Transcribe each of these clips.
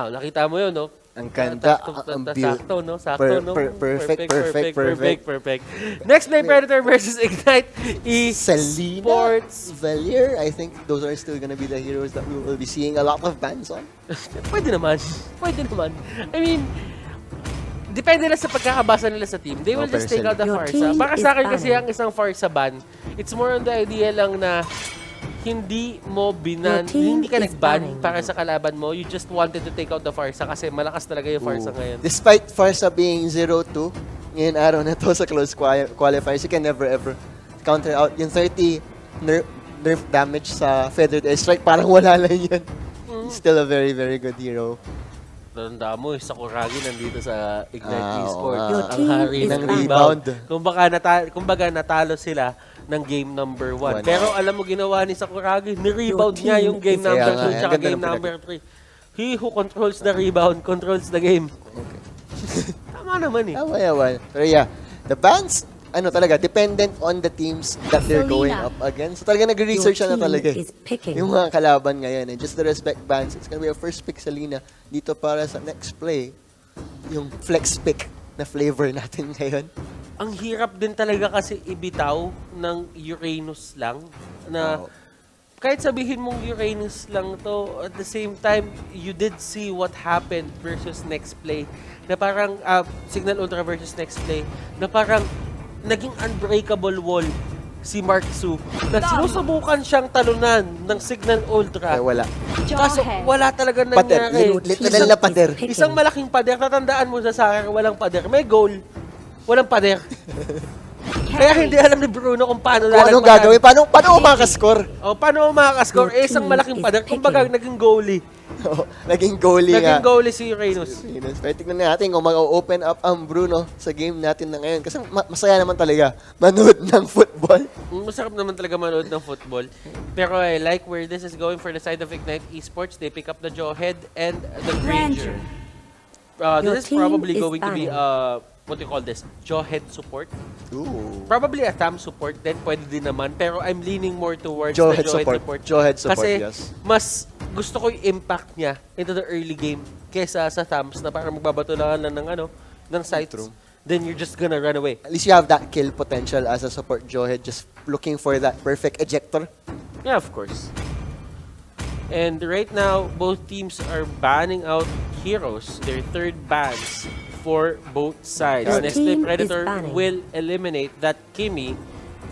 Nakita mo yun, no? Ang ganda, ang Sakto, no? Sakto, no? Perfect. Nexplay Predator versus Ignite Selena, Esports. Valier, I think those are still gonna be the heroes that we will be seeing a lot of bans on. Pwede naman. I mean, depende na sa pagkakabasa nila sa team. They will just take out the Farsa. Baka sa akin kasi ang isang Farsa ban, it's more on the idea lang na hindi ka nag-ban para sa kalaban mo. You just wanted to take out the Farsa kasi malakas talaga yung Farsa ngayon. Despite Farsa being 0-2, ngayon araw na to sa close qualifiers, you can never ever counter out yung 30 nerf damage sa Feathered Airstrike. Parang wala lang yun. He's still a very, very good hero. Tanda mo, Sakuragi nandito sa Ignite Esports. Ang hari ng rebound. Kumbaga natalo sila ng game number 1. Pero alam mo ginawa ni Sakuragi, ni-rebound niya yung game number 2 tsaka game number 3. He who controls the rebound, controls the game. Okay. Tama naman eh. Tama yaman. Pero yeah, the bans, talaga, dependent on the teams that they're going up against. So talaga nag-research na talaga yung mga kalaban ngayon. And just to respect bans, it's gonna be a first pick Selena dito para sa Nexplay. Yung flex pick na flavor natin ngayon. Ang hirap din talaga kasi ibitaw ng Uranus lang na kahit sabihin mong Uranus lang to, at the same time, you did see what happened versus Nexplay na parang Signal Ultra versus Nexplay na parang naging unbreakable wall si Mark Su na sinusubukan siyang talunan ng Signal Ultra. Wala. Kaso wala talaga nangyari. Literal na pader. Isang malaking pader. Tatandaan mo sa soccer, walang pader. May goal. Walang pader. Kaya hindi alam ni Bruno kung paano anong gagawin. Paano makakascore? Paano makakascore? Isang malaking pader. Kumbaga, naging goalie. Naging goalie nga. Naging goalie si Uranus. Pero tignan natin kung mag-open up ang Bruno sa game natin na ngayon. Kasi masaya naman talaga manood ng football. Masarap naman talaga manood ng football. Pero I like where this is going for the side of Ignite Esports. They pick up the Jawhead and the Granger. This is probably going to be what do you call this? Jawhead support. Ooh. Probably a Tham support then pwede din naman. Pero I'm leaning more towards Jawhead the Jawhead support. Jawhead support, kasi yes. Mas gusto ko yung impact niya into the early game kesa sa Thams na parang magbabato lang ng sights. True. Then you're just gonna run away. At least you have that kill potential as a support Jawhead, just looking for that perfect ejector. Yeah, of course. And right now, both teams are banning out heroes. Their third bans for both sides. Nexplay Predator will eliminate that Kimi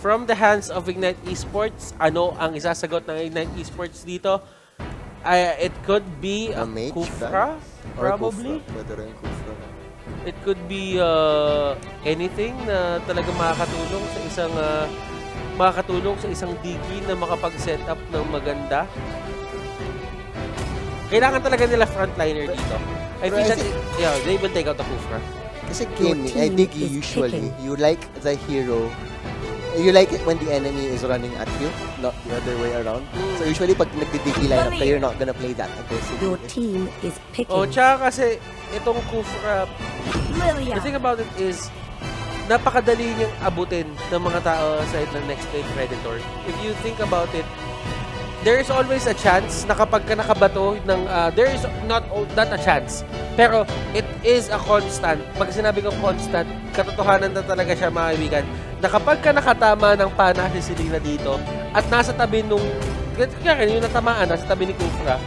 from the hands of Ignite Esports. Ano ang isasagot ng Ignite Esports dito? It could be a Kufra, probably. It could be anything na talagang makakatulong sa isang Digi na makapag-set up ng maganda. Kailangan talaga nila frontliner dito. I think that they will take out the Kufra. Kasi gaming, I think usually, you like the hero, you like it when the enemy is running at you, not the other way around. So usually, pag nagdi-digi lineup, you're not gonna play that aggressively. Your team is picking. Tsaka kasi, itong Kufra, the thing about it is, napakadali niyang abutin ng mga tao sa side ng Nexplay Predator. If you think about it, there is always a chance na kapag ka nakabato ng there is not a chance, pero it is a constant. Pag sinabi kong constant, katotohanan na talaga siya, mga kaibigan, na kapag ka nakatama ng pana si Selena dito at nasa tabi nung yung natamaan nasa tabi ni Kufra,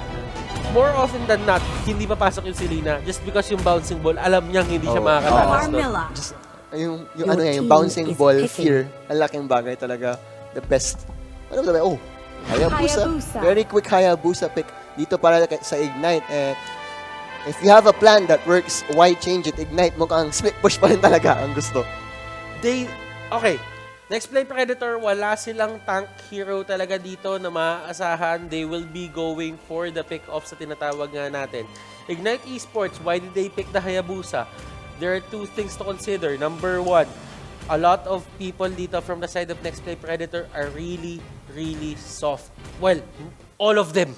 more often than not hindi papasok yung Selena just because yung bouncing ball alam niyang hindi siya makakatakas doon. Yung bouncing ball here, ang laking bagay talaga. The best. Ano ba? Hayabusa. Very quick Hayabusa pick dito para sa Ignite. If you have a plan that works, why change it? Ignite, mukhang split push pa rin talaga ang gusto. Okay. Nexplay Predator, wala silang tank hero talaga dito na maaasahan. They will be going for the pick-off sa tinatawag nga natin. Ignite Esports, why did they pick the Hayabusa? There are two things to consider. Number one, a lot of people dito from the side of Nexplay Predator are really soft. Well, all of them.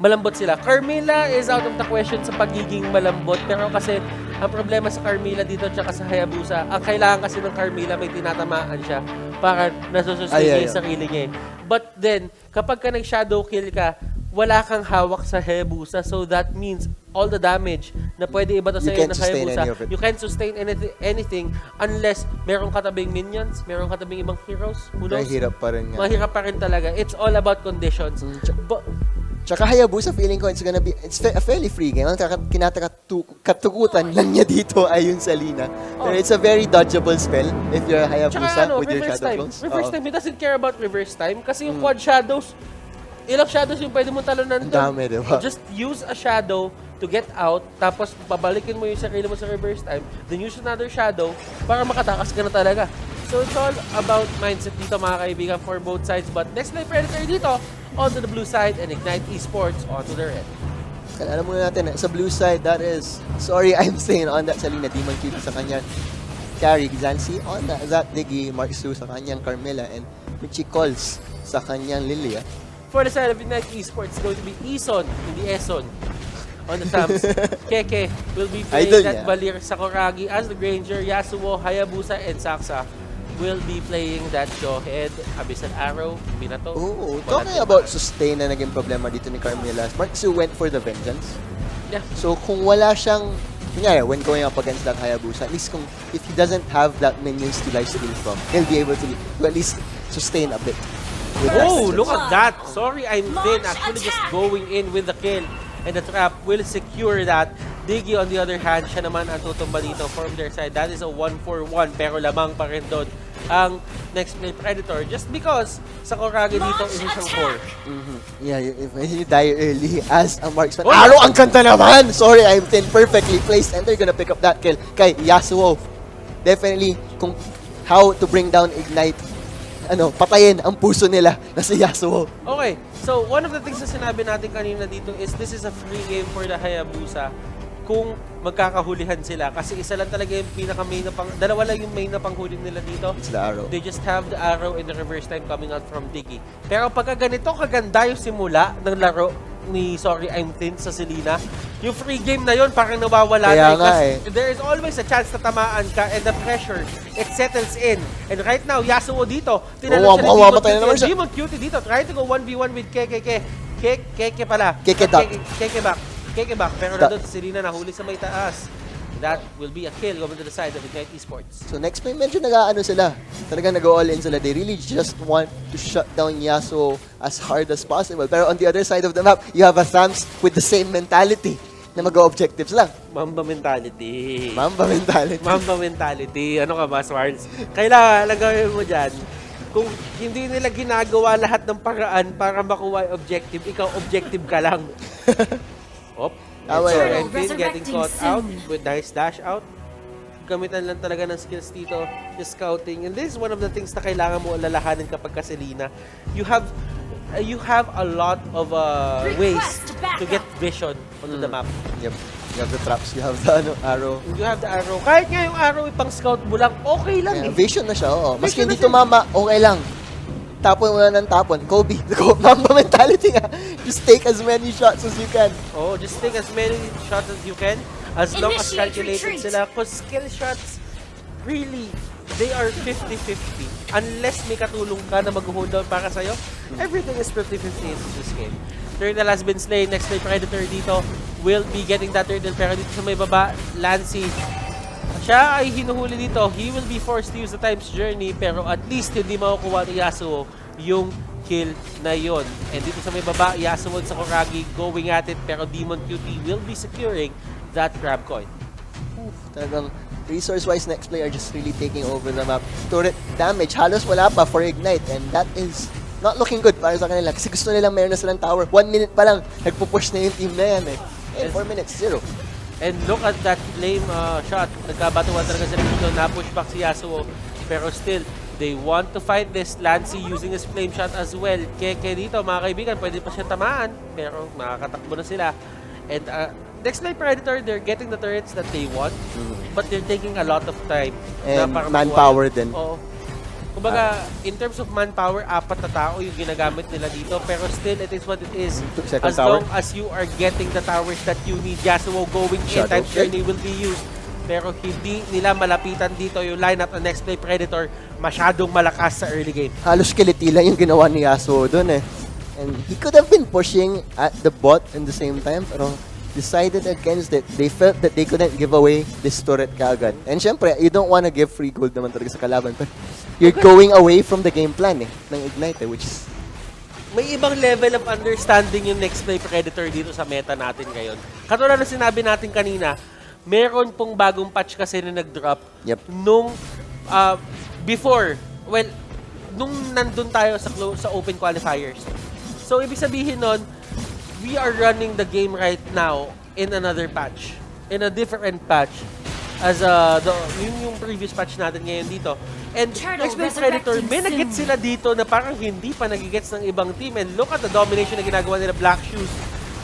Malambot sila. Carmilla is out of the question sa pagiging malambot. Pero kasi, ang problema sa Carmilla dito tsaka sa Hayabusa, ang kailangan kasi ng Carmilla may tinatamaan siya para nasusustain yung sarili niya. But then, kapag ka nag-shadow kill ka, wala kang hawak sa Hayabusa. So that means, all the damage na pwede iba to You sa'yo can't ng sustain Hayabusa. any of it. You can't sustain anything unless meron katabing minions, meron katabing ibang heroes. Who knows? Mahirap pa rin nga. Mahirap pa rin talaga. It's all about conditions. Tsaka Hayabusa, feeling ko it's a fairly free game. Ang katukutan lang niya dito ay yung Selena. Pero it's a very dodgeable spell if you're a Hayabusa with your reverse Shadow time. Clones. Reverse time, he doesn't care about reverse time kasi yung quad shadows, ilang shadows yung pwede mong talunan Ang doon. dami, diba? Just use a shadow to get out, tapos pabalikin mo yung sarili mo sa reverse time, then use another shadow para makatakas ka na talaga. So it's all about mindset dito mga kaibigan for both sides. But Nexplay Predator dito, onto the blue side, and Ignite Esports onto the red. Alam muna natin, sa blue side, that is, sorry, I'm saying on that Selena, Demon Cutie sa kanyang carry, Zancy on that Diggy, Mark Su sa kanyang Carmela, and Richie Coles sa kanyang Lilia. For the side of Ignite Esports, it's going to be Ison, hindi Eson. On the Tams, Keke will be playing Idol that niya. Balir Sakuragi as the Granger, Yasuo, Hayabusa, and Saksa will be playing that Showhead, Abyssal Arrow, Minato. Oh, talking about sustain na naging problema dito ni Carmela, Mark Su went for the Vengeance. Yeah. So kung wala siyang, kunyari, when going up against that Hayabusa, at least if he doesn't have that minions to lifesteal from, he'll be able to at least sustain a bit. Oh, look at that! Sorry, I'm thin. Actually just going in with the kill. And the trap will secure that. Diggy, on the other hand, siya naman ang tutumba dito from their side. That is a 1-for-1, pero lamang pa rin doon ang Nexplay Predator. Just because Sakuragi dito is isang core. Yeah, if you die early as a marksman. Arrow, ang kanta naman! Sorry, I'm thin. Perfectly placed. And they're gonna pick up that kill kay Yasuo. Definitely, kung how to bring down Ignite, patayin ang puso nila na si Yasuo. Okay, so one of the things na sinabi natin kanina dito is this is a free game for the Hayabusa kung magkakahulihan sila. Kasi isa lang talaga yung pinaka-main na dalawa lang yung main na panghuli nila dito. It's the arrow. They just have the arrow and the reverse time coming out from Diggy. Pero pagka ganito kaganda yung simula ng laro ni I'm Thin sa Selena, yung free game na yun parang nawawala Kaya na. nga There is always a chance na tamaan ka and the pressure, it settles in. And right now, Yasuo dito, tinanong siya ni Demon Cutie dito, trying to go 1v1 with Keke pala. Keke back, pero nandun si Selena nahuli sa may taas. That will be a kill going to the side of Ignite Esports. So next play, medyo nag-aano sila. Talagang nag-all in sila. They really just want to shut down Yasuo as hard as possible. Pero on the other side of the map, you have a Thams with the same mentality na mag-objectives lang. Mamba mentality. Mamba mentality. Mamba mentality. Ano ka ba, Swartz? Kailangan lang gawin mo dyan. Kung hindi nila ginagawa lahat ng paraan para makuha yung objective, ikaw objective ka lang. Op. Getting caught out with nice dash out. Gamitan lang talaga ng skills dito, just scouting. And this is one of the things na kailangan mo alalahanin kapag ka Selena. You have a lot of ways to get vision onto the map. Yep. You have the traps, you have the arrow. You have the arrow. Kahit nga yung arrow ipang scout mo lang, okay lang Vision na siya, oo. Maski Vision hindi tumama, okay lang. Tapon mo na ng tapon. Kobe, Mamba mentality nga. Just take as many shots as you can. Oh, just take as many shots as you can. As long as calculated sila. Because skill shots, really, they are 50-50. Unless may katulong ka na mag-hold down para sa'yo, everything is 50-50 in this game. Turtle has been slain. Nexplay Predator dito will be getting that turtle. Pero dito sa may baba, Lancy, siya ay hinuhuli dito. He will be forced to use the time's journey, pero at least hindi makukuha ni Yasuo yung kill na yon. And dito sa may baba, Yasuo at Sakuragi going at it, pero Demon Cutie will be securing that grab coin. Talagang resource-wise, Nexplay are just really taking over the map. Turret damage, halos wala pa for Ignite, and that is not looking good para sa kanila. Kasi gusto nilang meron na silang tower. 1 minute pa lang, nagpupush na yung team na yan eh. And 4 minutes, 0. And look at that flame shot. Nagkabatuan talaga sila dito. Na-push back si Yasuo. Pero still, they want to fight this. Lancy using his flame shot as well. Keke dito, mga kaibigan, pwede pa siya tamaan. Pero makakatakbo na sila. And Nexplay Predator, they're getting the turrets that they want. But they're taking a lot of time. And manpower din. Oo. Kumbaga, in terms of manpower, 4 na tao yung ginagamit nila dito. Pero still, it is what it is. As long as you are getting the towers that you need, Yasuo going in, time journey will be used. Pero hindi nila malapitan dito yung lineup ng Nexplay Predator. Masyadong malakas sa early game. Halos kiliti lang yung ginawa ni Yasuo dun eh. And he could have been pushing at the bot in the same time, pero decided against it. They felt that they couldn't give away this turret kaagad. And syempre, you don't wanna give free gold naman talaga sa kalaban. But you're going away from the game plan ng Ignite, which is... May ibang level of understanding yung Nexplay Predator dito sa meta natin ngayon. Katulad na sinabi natin kanina, meron pong bagong patch kasi na nag-drop nung before, well, nung nandun tayo sa open qualifiers. So, ibig sabihin nun, we are running the game right now in another patch, in a different patch as yung previous patch natin ngayon dito. And Nexplay Predator, may nag-gets sila dito na parang hindi pa nag-gets ng ibang team. And look at the domination na ginagawa nila. Black Shoes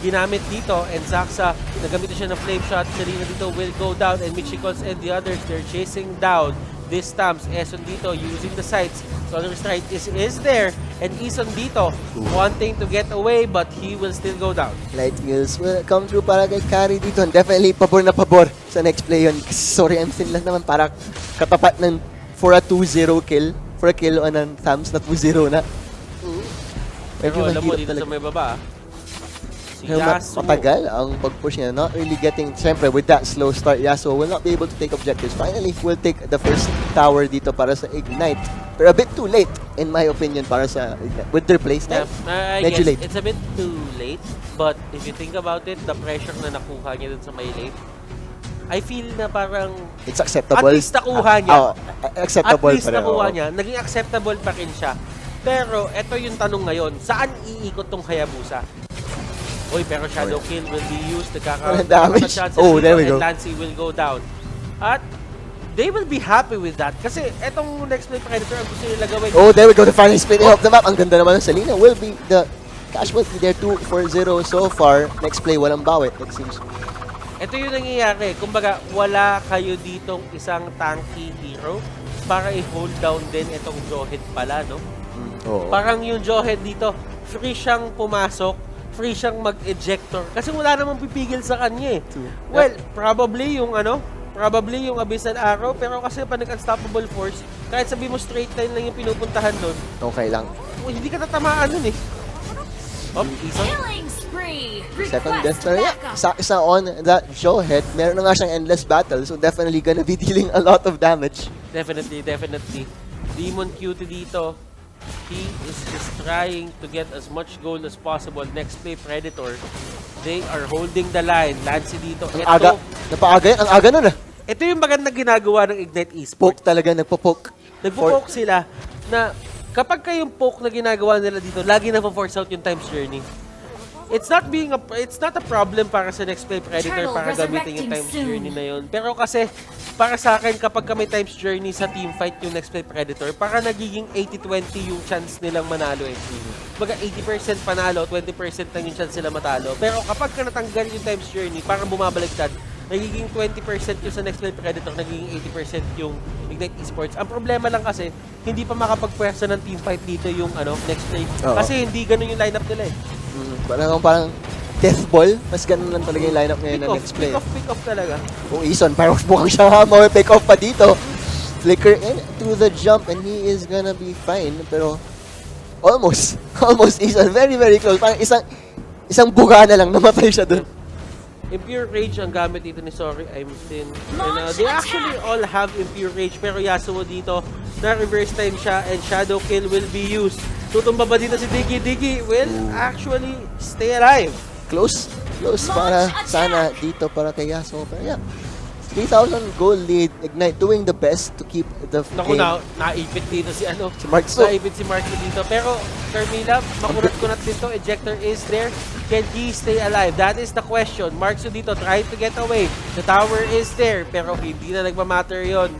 ginamit dito. And Zaxa, nagamit siya ng flame shot. Serena dito will go down. And Michikos and the others, they're chasing down this Stamps. Eson dito using the sights. Solar Strike is there. And Eson dito wanting to get away, but he will still go down. Light Wheels will come through para kay Carry dito. And definitely pabor na pabor sa next play yun. Sorry, MC lang naman para katapat ng for a 2-0 kill. For a kill on ang Thams na 2-0 na. Pero alam mo, dito sa may baba, si Yasuo. Matagal ang pag-push niya. Not really getting, siyempre, with that slow start, Yasuo will not be able to take objectives. Finally, will take the first tower dito para sa Ignite. Pero a bit too late, in my opinion, para sa Ignite. With their playstyle, medyo late. It's a bit too late, but if you think about it, the pressure na nakuha niya dun sa may late, I feel na parang... It's acceptable. At least nakuha niya. Acceptable at least pa rin. nakuha niya. Naging acceptable pa rin siya. Pero, eto yung tanong ngayon. Saan iikot tong Hayabusa? Uy, pero Shadow Kill will be used. Walang damage. Oh, there we go. And Lancy will go down. At they will be happy with that. Kasi etong Nexplay Predator ang gusto nila gawin. Oh, there we go. The final splitting of the map. Ang ganda naman ng Selena. Will be the... Cash will be there 2-4-0 so far. Next play, walang bawit. It seems... Ito yung nangyayari. Kumbaga, wala kayo ditong isang tanky hero para i-hold down din itong Jawhead pala, no? Parang yung Jawhead dito, free siyang pumasok, free siyang mag-ejector. Kasi wala namang pipigil sa kanya eh. Well, probably yung Abyssal Arrow, pero kasi pa nag-unstoppable force, kahit sabi mo straight line lang yung pinupuntahan doon, okay lang. Hindi ka tatamaan nun eh. Eson. Second death na rin. Isa on that Jawhead. Meron na nga siyang endless battle. So definitely gonna be dealing a lot of damage. Definitely. Demon QT dito. He is just trying to get as much gold as possible. Nexplay Predator. They are holding the line. Lancy dito. Ang aga. Napaaga yan. Ang aga nun ah. Ito yung magandang ginagawa ng Ignite Esports. Poke talaga. Nagpo-poke. Nagpo-poke sila na kapag kayong poke na ginagawa nila dito, lagi na-force out yung time's journey. It's not a problem para sa Nexplay Predator para gamitin yung time's journey na yun. Pero kasi, para sa akin, kapag may time's journey sa teamfight yung Nexplay Predator, para nagiging 80-20 yung chance nilang manalo eh. Baga 80% panalo, 20% lang yung chance sila matalo. Pero kapag ka natanggal yung time's journey, parang bumabaliktad, nagiging 20% yung sa Nexplay Predator, nagiging 80% yung Ignite Esports. Ang problema lang kasi, hindi pa makapagpwersa ng teamfight dito yung Nexplay. Kasi hindi ganun yung lineup nila eh. Parang death ball. Mas ganun lang talaga yung lineup ngayon ng Nexplay. Pick off talaga. Oh, Eson, parang mukhang siya pick off pa dito. Flicker in to the jump and he is gonna be fine. Pero almost Eson. Very, very close. Parang isang buga na lang namatay siya dun. Impure Rage ang gamit dito ni Sorry, I'm Thin. And they actually all have Impure Rage, pero Yasuo dito, na reverse time siya and Shadow Kill will be used. Tutumba ba dito si Diggy will actually stay alive. Close para sana dito para kay Yasuo. Pero yeah, 3,000 gold lead. Ignite doing the best to keep the Naku, game. naipit dito si Markso. Naipit si Markso dito. Pero Carmilla, makunat-kunat dito. Ejector is there. Can he stay alive? That is the question. Markso dito trying to get away. The tower is there. Pero hindi na nagmamatter yon.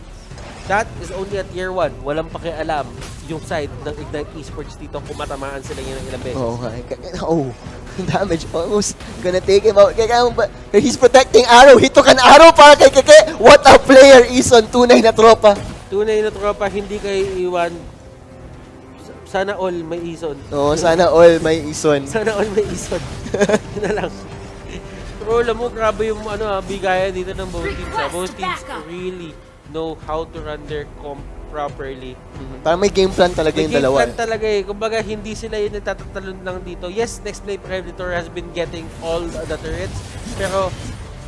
That is only at year 1. Walang pakialam yung side ng Ignite Esports dito kung matamaan sila ng ilang beses. Damage almost gonna take him out. He's protecting Arrow. He took an arrow para kay Keke. What a player, Eson. Tunay na tropa. Hindi kayo iwan. Sana all may Eson. Sana all may Eson. Yun na lang. Pero alam mo, grabe yung bigayan dito ng both teams. Both teams really know how to run their comp properly. Parang may game plan talaga May yung game dalawa. plan talaga eh. Kumbaga, hindi sila yung nagtatatalon lang dito. Yes, Nexplay Predator has been getting all the turrets. Pero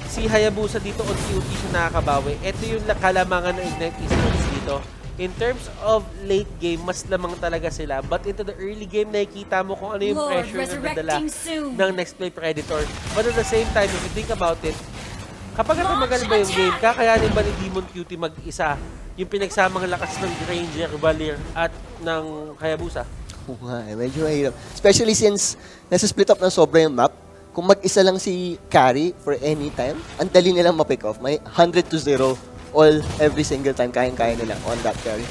si Hayabusa dito, unti-unti siya nakakabawi. Ito yung kalamangan ng Ignite Esports dito. In terms of late game, mas lamang talaga sila. But into the early game, nakikita mo kung ano yung pressure na nadala ng Nexplay Predator. But at the same time, if you think about it, kapag tumagal ba yung game, kakayanin ba ni Demon Cutie mag-isa yung pinagsamang lakas ng Ranger, Valir, at ng Hayabusa? Oo nga, medyo mahirap. Especially since nasa split up na sobra yung map, kung mag-isa lang si carry for any time, ang dali nilang ma-pick off. May 100-0 every single time, kayang-kaya nila on that carry.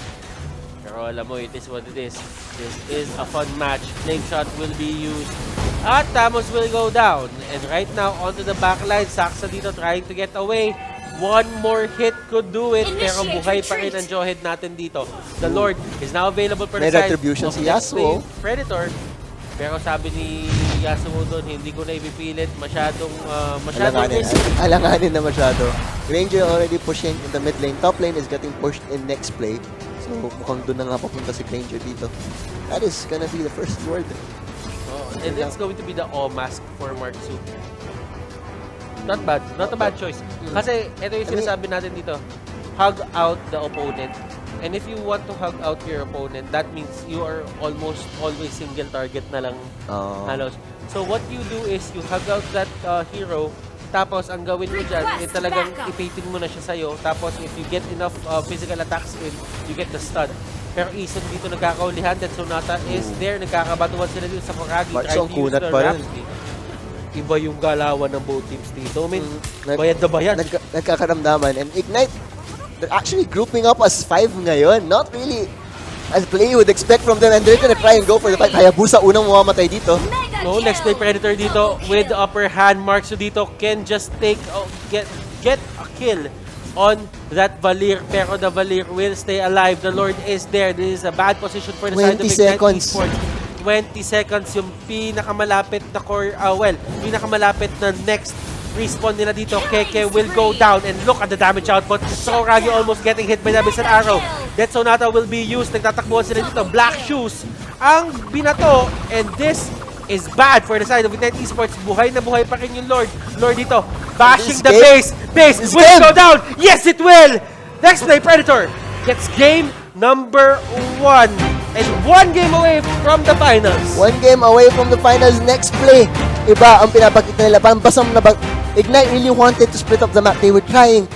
Pero alam mo, it is what it is. This is a fun match. Flame shot will be used. At Tamos will go down. And right now, onto the backline. Saksa dito trying to get away. One more hit could do it. Pero buhay pa rin ang Jawhead natin dito. The Lord is now available for the May side retribution of si Yasuo. Predator. Pero sabi ni Yasuo doon, hindi ko na ipipilit. Masyadong risky. Alanganin na masyado. Ranger already pushing in the mid lane. Top lane is getting pushed in Nexplay. So mukhang doon na nga papunta si Ranger dito. That is gonna be the first word. And it's going to be the O mask for Mark Su. Not bad. Not a bad choice. Kasi ito yung sinasabi natin dito. Hug out the opponent. And if you want to hug out your opponent, that means you are almost always single target na lang halos. So what you do is you hug out that hero, tapos ang gawin mo dyan, talagang ipitin mo na siya sa'yo. Tapos if you get enough physical attacks in, you get the stun. Pero Eason dito nagkakaulihan, that Sonata is there, nagkakabatuan sila dito sa Kuragi. So kunat pa rin. Iba yung galawan ng both teams dito. I mean, bayad na bayad. Nagkakaramdaman. And Ignite, they're actually grouping up as 5 ngayon. Not really as play you would expect from them. And they're gonna try and go for the fight. Hayabusa unang mamamatay dito. No, Nexplay Predator dito with the upper hand. Mark Su dito can just take, get a kill on that Valir. Pero the Valir will stay alive. The Lord is there. This is a bad position for the side of Ignite Esports. 20 seconds yung pinakamalapit na pinakamalapit na next respawn nila dito. Keke will go down and look at the damage output. So Kuragi almost getting hit by the Abyssal Arrow. That Sonata will be used. Nagtatakbuhan sila dito. Black Shoes ang binato, and this is bad for the side of Ignite Esports. Buhay na buhay pa rin yung Lord. Lord dito, bashing the base. Base will go down. Yes, it will. Nexplay Predator gets game number 1. And 1 game away from the finals. 1 game away from the finals. Nexplay, iba ang pinapakita nila. Parang basam na Ignite really wanted to split up the map. They were trying.